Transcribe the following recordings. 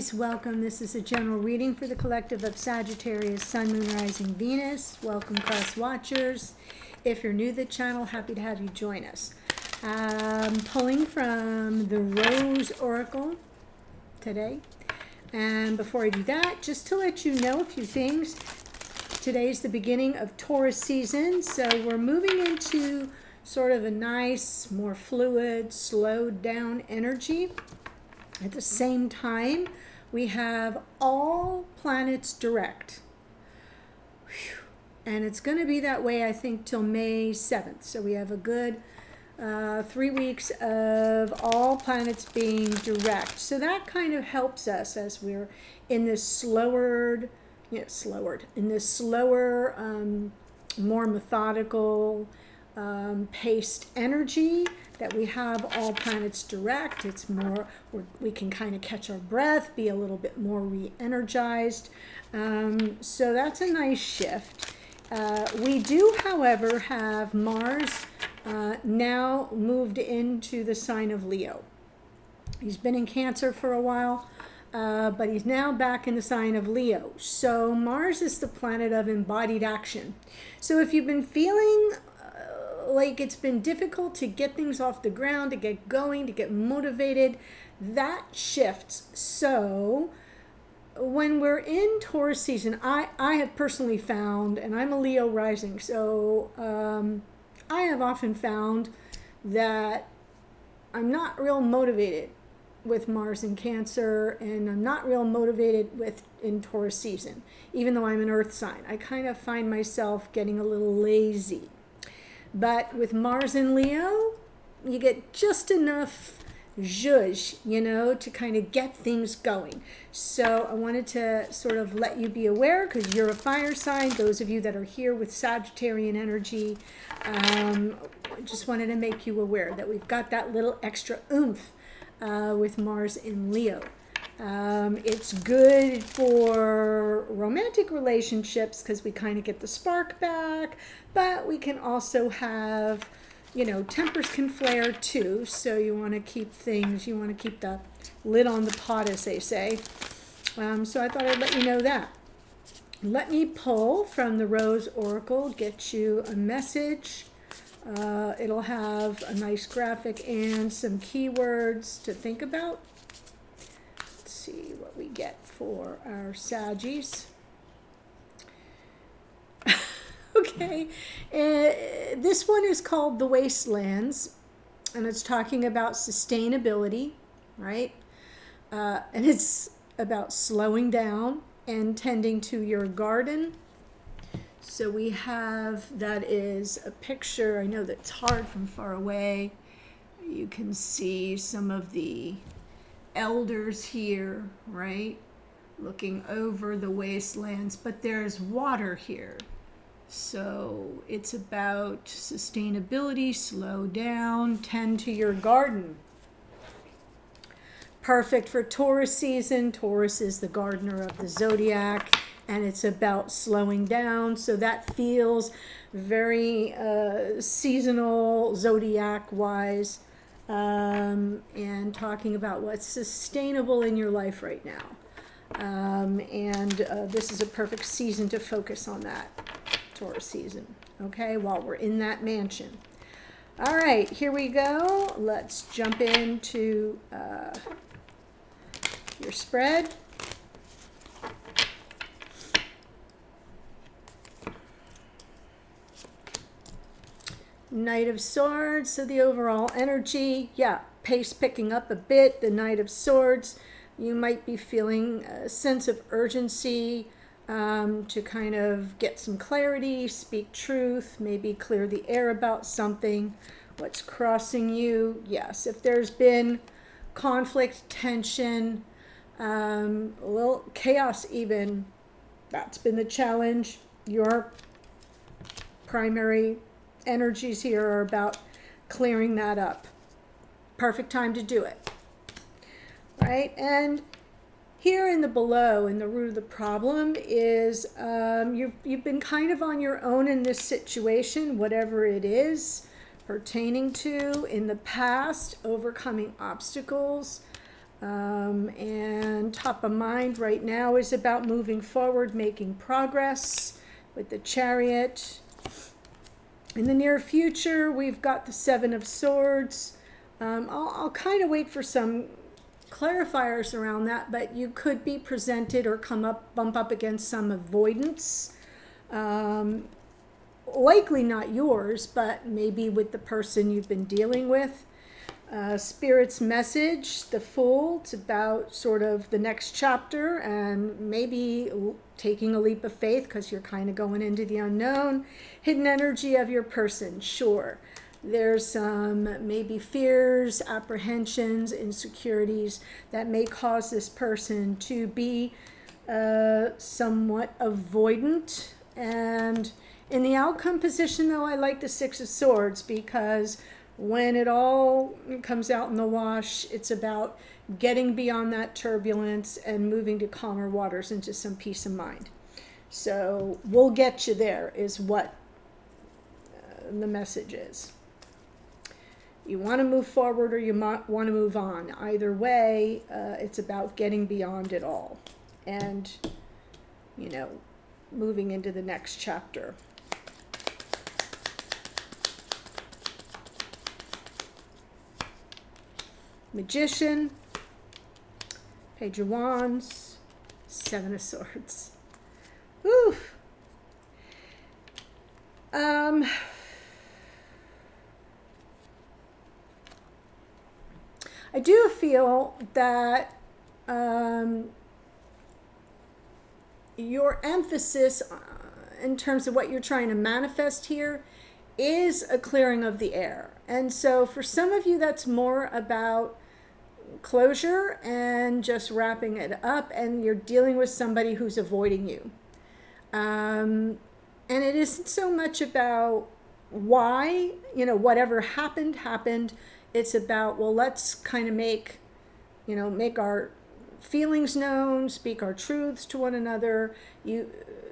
guys, welcome. This is a general reading for the collective of Sagittarius, Sun, Moon, Rising, Venus. Welcome, class watchers. If you're new to the channel, happy to have you join us. Pulling from the Rose Oracle today. And before I do that, just to let you know a few things. Today's the beginning of Taurus season, so we're moving into sort of a nice, more fluid, slowed down energy. At the same time, we have all planets direct. Whew. And it's going to be that way, I think, till May 7th. So we have a good 3 weeks of all planets being direct. So that kind of helps us as we're in this slower, more methodical, paced energy that we have all planets direct. It's more, we can kind of catch our breath, be a little bit more re-energized. So that's a nice shift. We do, however, have Mars now moved into the sign of Leo. He's been in Cancer for a while, but he's now back in the sign of Leo. So Mars is the planet of embodied action. So if you've been feeling like it's been difficult to get things off the ground, to get going, to get motivated, that shifts. So when we're in Taurus season, I have personally found, and I'm a Leo rising, so I have often found that I'm not real motivated with Mars in Cancer, and I'm not real motivated in Taurus season, even though I'm an earth sign. I kind of find myself getting a little lazy. But with Mars in Leo, you get just enough zhuzh, to kind of get things going. So I wanted to sort of let you be aware, because you're a fire sign. Those of you that are here with Sagittarian energy, I just wanted to make you aware that we've got that little extra oomph with Mars in Leo. It's good for romantic relationships because we kind of get the spark back, but we can also have, tempers can flare too. So you want to keep the lid on the pot, as they say. So I thought I'd let you know that. Let me pull from the Rose Oracle, get you a message. It'll have a nice graphic and some keywords to think about. See what we get for our Saggies. Okay, this one is called The Wastelands, and it's talking about sustainability, right? And it's about slowing down and tending to your garden. So we have, that is a picture. I know that's hard from far away. You can see some of the elders here, right? Looking over the wastelands, but there's water here. So it's about sustainability, slow down, tend to your garden. Perfect for Taurus season. Taurus is the gardener of the zodiac, and it's about slowing down. So that feels very seasonal, zodiac-wise. And talking about what's sustainable in your life right now. This is a perfect season to focus on that, Taurus season, okay, while we're in that mansion. All right, here we go. Let's jump into your spread. Knight of Swords, so the overall energy, pace picking up a bit. The Knight of Swords, you might be feeling a sense of urgency to kind of get some clarity, speak truth, maybe clear the air about something, what's crossing you. Yes, if there's been conflict, tension, a little chaos even, that's been the challenge. Your primary energies here are about clearing that up. Perfect time to do it, right? And here in the below, in the root of the problem is you've been kind of on your own in this situation, whatever it is pertaining to in the past, overcoming obstacles, And top of mind right now is about moving forward, making progress with the Chariot. In the near future, we've got the Seven of Swords. I'll kind of wait for some clarifiers around that, but you could be presented or bump up against some avoidance. Likely not yours, but maybe with the person you've been dealing with. Spirit's message, the Fool, it's about sort of the next chapter and maybe taking a leap of faith because you're kind of going into the unknown. Hidden energy of your person, sure. There's some maybe fears, apprehensions, insecurities that may cause this person to be somewhat avoidant. And in the outcome position, though, I like the Six of Swords because when it all comes out in the wash, it's about getting beyond that turbulence and moving to calmer waters into some peace of mind. So we'll get you there is what the message is. You want to move forward or you want to move on. Either way, it's about getting beyond it all and, moving into the next chapter. Magician, Page of Wands, Seven of Swords. Woo! I do feel that your emphasis in terms of what you're trying to manifest here is a clearing of the air. And so for some of you, that's more about closure and just wrapping it up, and you're dealing with somebody who's avoiding you. And it isn't so much about why, whatever happened. It's about, well, let's kind of make our feelings known, speak our truths to one another.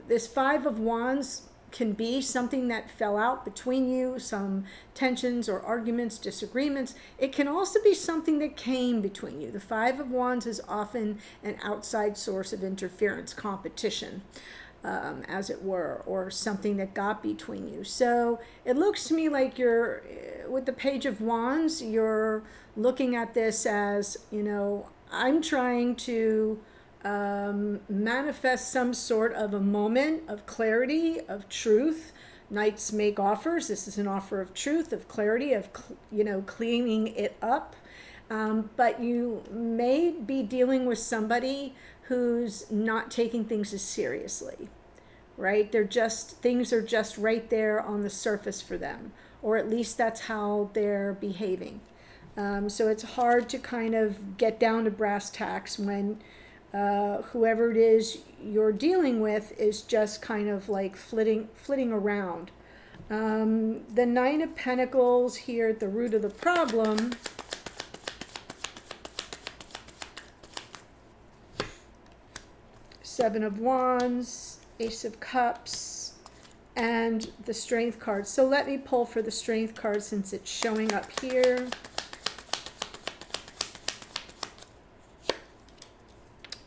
This Five of Wands can be something that fell out between you, some tensions or arguments, disagreements. It can also be something that came between you. The Five of Wands is often an outside source of interference, competition, as it were, or something that got between you. So it looks to me like with the Page of Wands, you're looking at this as, I'm trying to manifest some sort of a moment of clarity, of truth. Knights make offers. This is an offer of truth, of clarity, of, cleaning it up. But you may be dealing with somebody who's not taking things as seriously, right? Things are just right there on the surface for them, or at least that's how they're behaving. So it's hard to kind of get down to brass tacks when whoever it is you're dealing with is just kind of like flitting around. The Nine of Pentacles here at the root of the problem. Seven of Wands, Ace of Cups, and the Strength card. So let me pull for the Strength card since it's showing up here.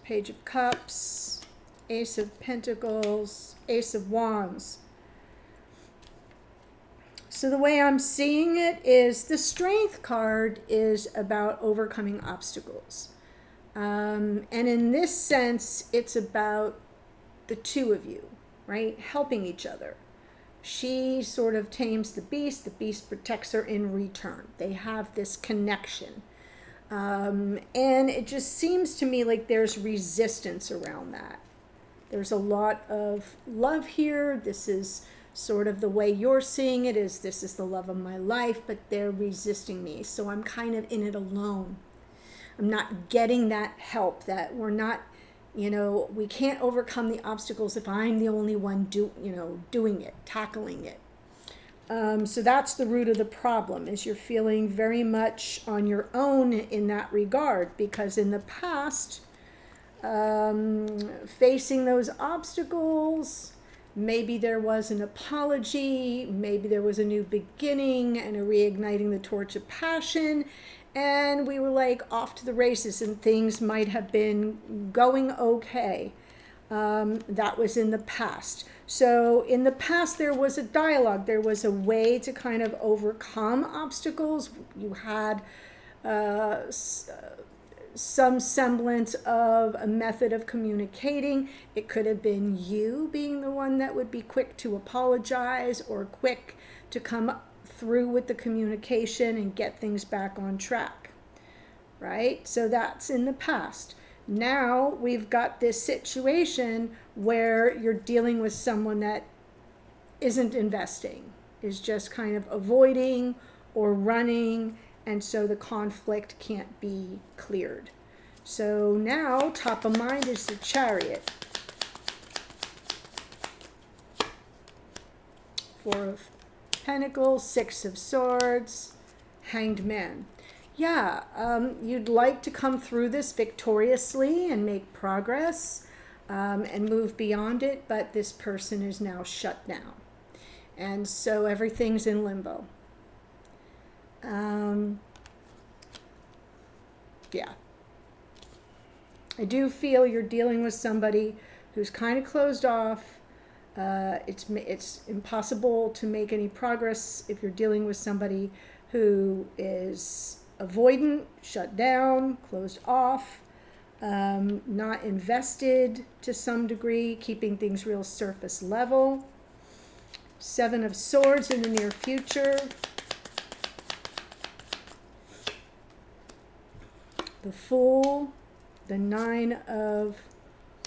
Page of Cups, Ace of Pentacles, Ace of Wands. So the way I'm seeing it is the Strength card is about overcoming obstacles. And in this sense, it's about the two of you, right? Helping each other. She sort of tames the beast protects her in return. They have this connection. And it just seems to me like there's resistance around that. There's a lot of love here. This is sort of the way you're seeing it, is this is the love of my life, but they're resisting me. So I'm kind of in it alone. I'm not getting that help, that we're not, we can't overcome the obstacles if I'm the only one doing it, tackling it. So that's the root of the problem, is you're feeling very much on your own in that regard, because in the past, facing those obstacles, maybe there was an apology, maybe there was a new beginning and a reigniting the torch of passion, and we were like off to the races and things might have been going okay. That was in the past. So in the past, there was a dialogue. There was a way to kind of overcome obstacles. You had some semblance of a method of communicating. It could have been you being the one that would be quick to apologize or quick to come through with the communication and get things back on track, right? So that's in the past. Now we've got this situation where you're dealing with someone that isn't investing, is just kind of avoiding or running, and so the conflict can't be cleared. So now top of mind is the Chariot. Four of Pentacles, Six of Swords, Hanged Man. Yeah, you'd like to come through this victoriously and make progress and move beyond it, but this person is now shut down. And so everything's in limbo. Yeah. I do feel you're dealing with somebody who's kind of closed off. It's impossible to make any progress if you're dealing with somebody who is avoidant, shut down, closed off, not invested to some degree, keeping things real surface level. Seven of Swords in the near future. The Fool, the Nine of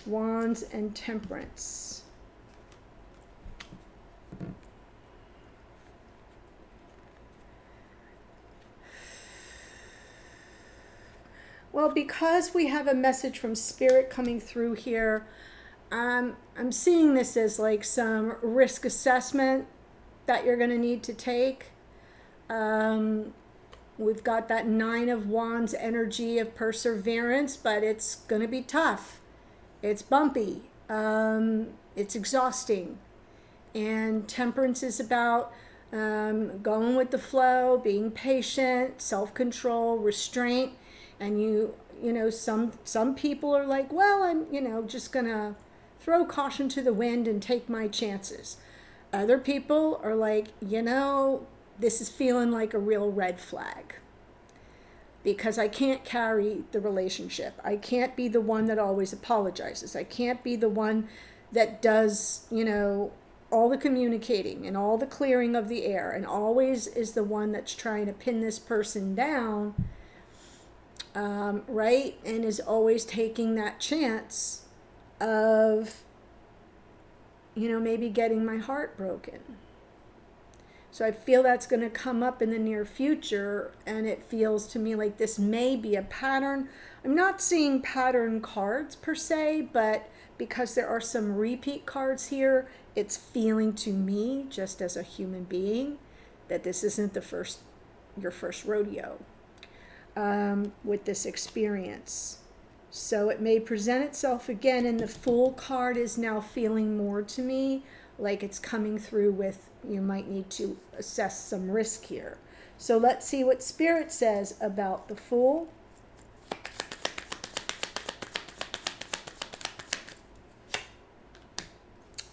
Wands, and Temperance. Well, because we have a message from Spirit coming through here, I'm seeing this as like some risk assessment that you're going to need to take. We've got that Nine of Wands energy of perseverance, but it's going to be tough. It's bumpy. It's exhausting. And Temperance is about going with the flow, being patient, self-control, restraint. And you know, some people are like, well, I'm, just going to throw caution to the wind and take my chances. Other people are like, this is feeling like a real red flag because I can't carry the relationship. I can't be the one that always apologizes. I can't be the one that does, all the communicating and all the clearing of the air and always is the one that's trying to pin this person down. Right? And is always taking that chance of, maybe getting my heart broken. So I feel that's going to come up in the near future, and it feels to me like this may be a pattern. I'm not seeing pattern cards per se, but because there are some repeat cards here, it's feeling to me, just as a human being, that this isn't your first rodeo. With this experience. So it may present itself again, and the Fool card is now feeling more to me like it's coming through with, you might need to assess some risk here. So let's see what Spirit says about the Fool.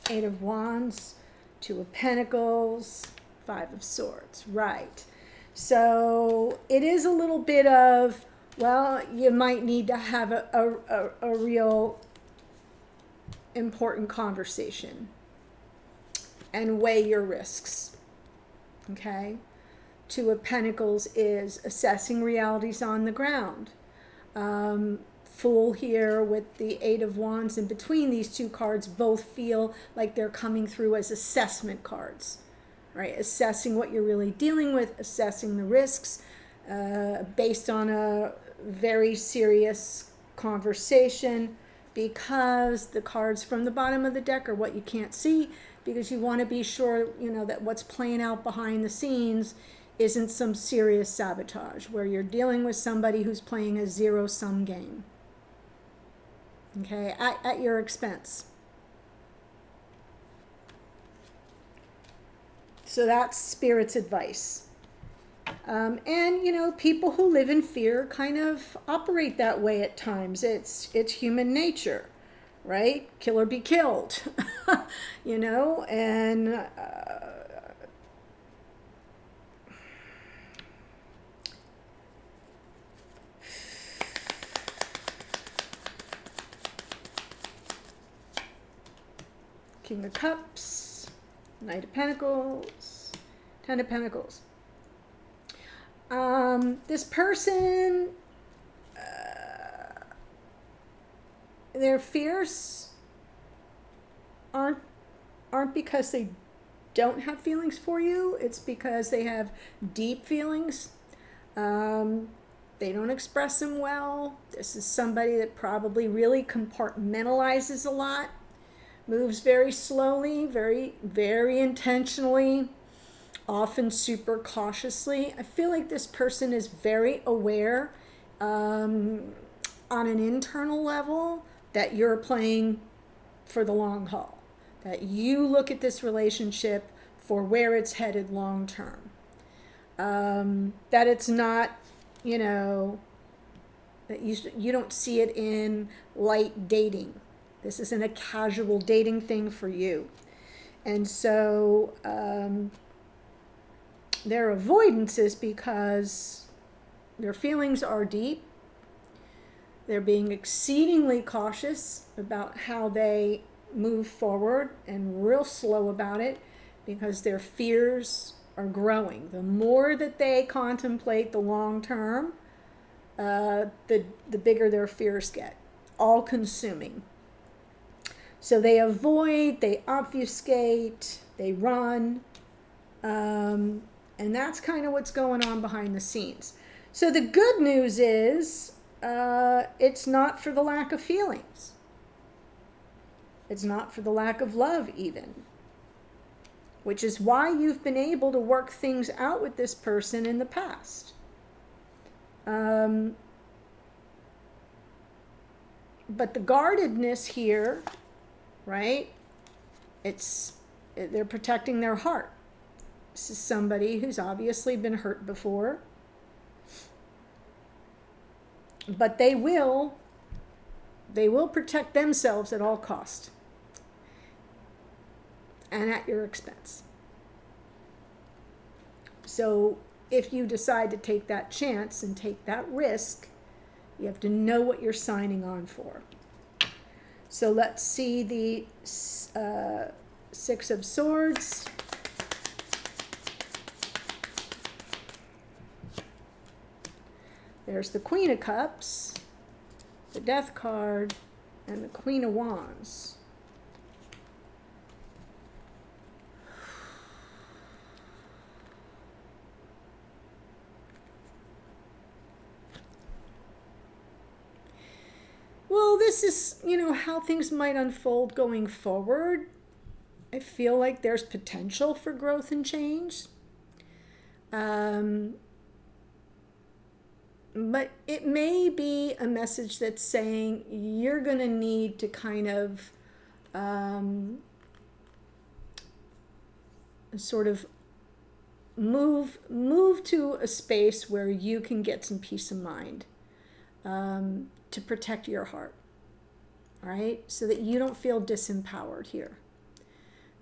Eight of Wands, Two of Pentacles, Five of Swords. Right. So it is a little bit of, well, you might need to have a real important conversation and weigh your risks, okay? Two of Pentacles is assessing realities on the ground. Fool here with the Eight of Wands in between these two cards both feel like they're coming through as assessment cards. Right, assessing what you're really dealing with, assessing the risks based on a very serious conversation, because the cards from the bottom of the deck are what you can't see, because you want to be sure, that what's playing out behind the scenes isn't some serious sabotage where you're dealing with somebody who's playing a zero-sum game, okay, at your expense. So that's Spirit's advice. And, you know, people who live in fear kind of operate that way at times. It's human nature, right? Kill or be killed, you know, and King of Cups, Knight of Pentacles, Ten of Pentacles. This person, their fears aren't because they don't have feelings for you. It's because they have deep feelings. They don't express them well. This is somebody that probably really compartmentalizes a lot, moves very slowly, very, very intentionally, often super cautiously. I feel like this person is very aware on an internal level that you're playing for the long haul, that you look at this relationship for where it's headed long term, that it's not, you know, that you don't see it in light dating. This isn't a casual dating thing for you. And so their avoidance is because their feelings are deep. They're being exceedingly cautious about how they move forward and real slow about it because their fears are growing. The more that they contemplate the long term, the bigger their fears get, all consuming. So they avoid, they obfuscate, they run, and that's kind of what's going on behind the scenes. So the good news is it's not for the lack of feelings. It's not for the lack of love even, which is why you've been able to work things out with this person in the past. But the guardedness here, right? They're protecting their heart. This is somebody who's obviously been hurt before, but they will protect themselves at all cost and at your expense. So if you decide to take that chance and take that risk, you have to know what you're signing on for. So let's see the Six of Swords. There's the Queen of Cups, the Death card, and the Queen of Wands. Well, this is, you know, how things might unfold going forward. I feel like there's potential for growth and change. But it may be a message that's saying you're going to need to kind of sort of move to a space where you can get some peace of mind to protect your heart, all right? So that you don't feel disempowered here.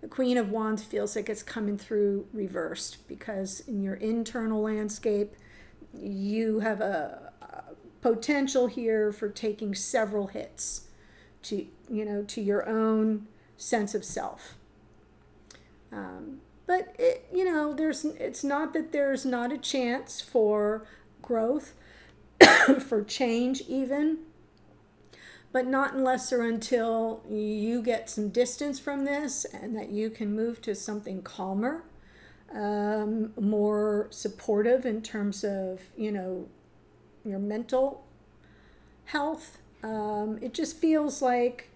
The Queen of Wands feels like it's coming through reversed because in your internal landscape, you have a potential here for taking several hits to your own sense of self. But it's not that there's not a chance for growth, for change even, but not unless or until you get some distance from this and that you can move to something calmer, more supportive in terms of, your mental health. It just feels like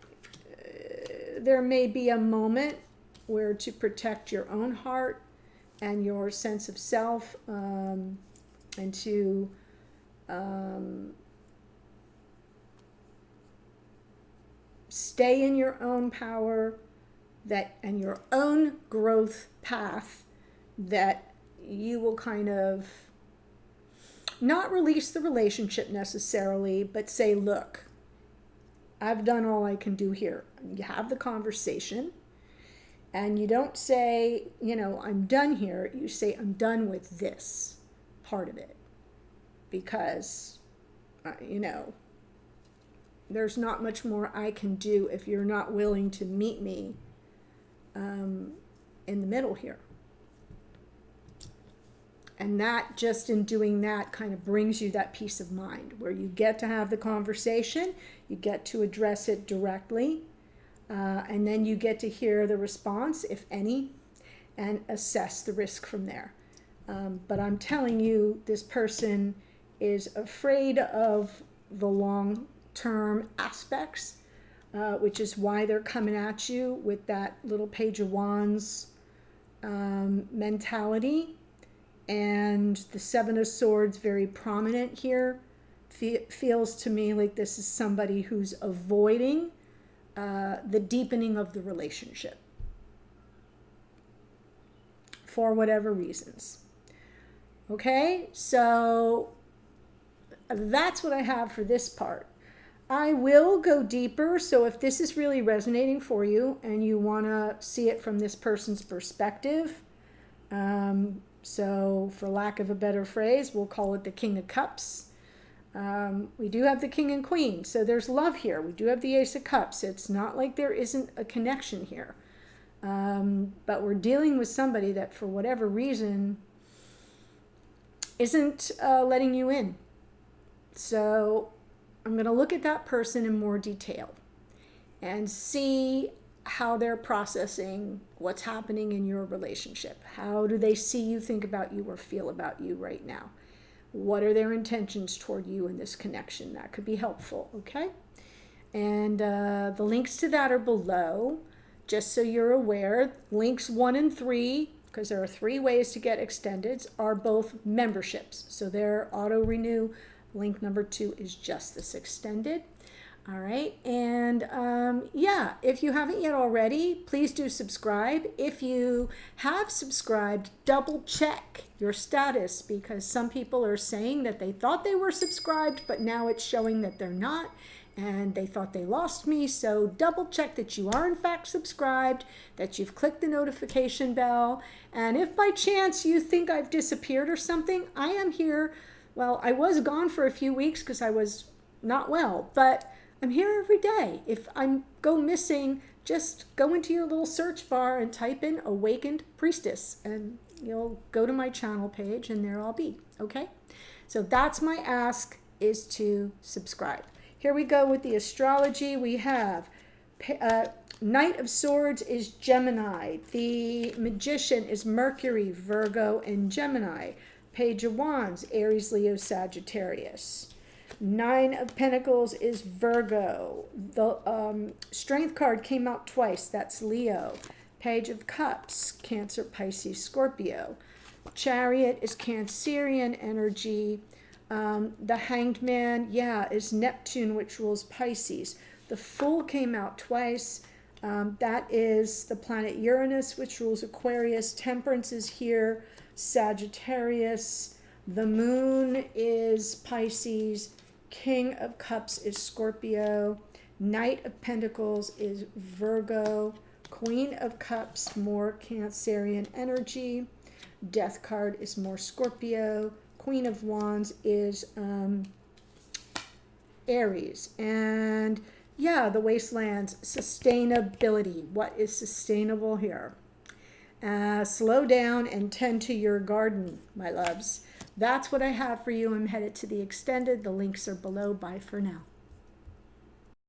there may be a moment where to protect your own heart and your sense of self, and to stay in your own power and your own growth path, that you will kind of not release the relationship necessarily, but say, look, I've done all I can do here. You have the conversation, and you don't say, I'm done here. You say, I'm done with this part of it, because, there's not much more I can do if you're not willing to meet me in the middle here. And that, just in doing that, kind of brings you that peace of mind where you get to have the conversation, you get to address it directly, and then you get to hear the response, if any, and assess the risk from there. But I'm telling you, this person is afraid of the long-term aspects, which is why they're coming at you with that little Page of Wands mentality. And the Seven of Swords, very prominent here, feels to me like this is somebody who's avoiding the deepening of the relationship for whatever reasons. Okay, so that's what I have for this part. I will go deeper, so if this is really resonating for you and you want to see it from this person's perspective, so for lack of a better phrase, we'll call it the King of Cups. We do have the King and Queen, so there's love here. We do have the Ace of Cups. It's not like there isn't a connection here. But we're dealing with somebody that, for whatever reason, isn't letting you in. So I'm going to look at that person in more detail and see how they're processing what's happening in your relationship. How do they see you, think about you, or feel about you right now? What are their intentions toward you in this connection? That could be helpful, okay? And the links to that are below, just so you're aware. Links 1 and 3, because there are 3 ways to get extendeds, are both memberships. So they're auto-renew. Link number 2 is just this extended. All right, and if you haven't yet already, please do subscribe. If you have subscribed, double check your status, because some people are saying that they thought they were subscribed, but now it's showing that they're not, and they thought they lost me. So double check that you are in fact subscribed, that you've clicked the notification bell, and if by chance you think I've disappeared or something, I am here. Well, I was gone for a few weeks because I was not well, but I'm here every day. If I go missing, just go into your little search bar and type in Awakened Priestess, and you'll go to my channel page, and there I'll be, okay? So that's my ask, is to subscribe. Here we go with the astrology. We have Knight of Swords is Gemini. The Magician is Mercury, Virgo, and Gemini. Page of Wands, Aries, Leo, Sagittarius. 9 of Pentacles is Virgo. The Strength card came out twice. That's Leo. Page of Cups, Cancer, Pisces, Scorpio. Chariot is Cancerian energy. The Hanged Man, is Neptune, which rules Pisces. The Fool came out twice. That is the planet Uranus, which rules Aquarius. Temperance is here. Sagittarius. The Moon is Pisces. King of Cups is Scorpio. Knight of Pentacles is Virgo. Queen of Cups, more Cancerian energy. Death card is more Scorpio. Queen of Wands is Aries. And the Wastelands, sustainability. What is sustainable here? Slow down and tend to your garden, my loves. That's what I have for you. I'm headed to the extended. The links are below. Bye for now.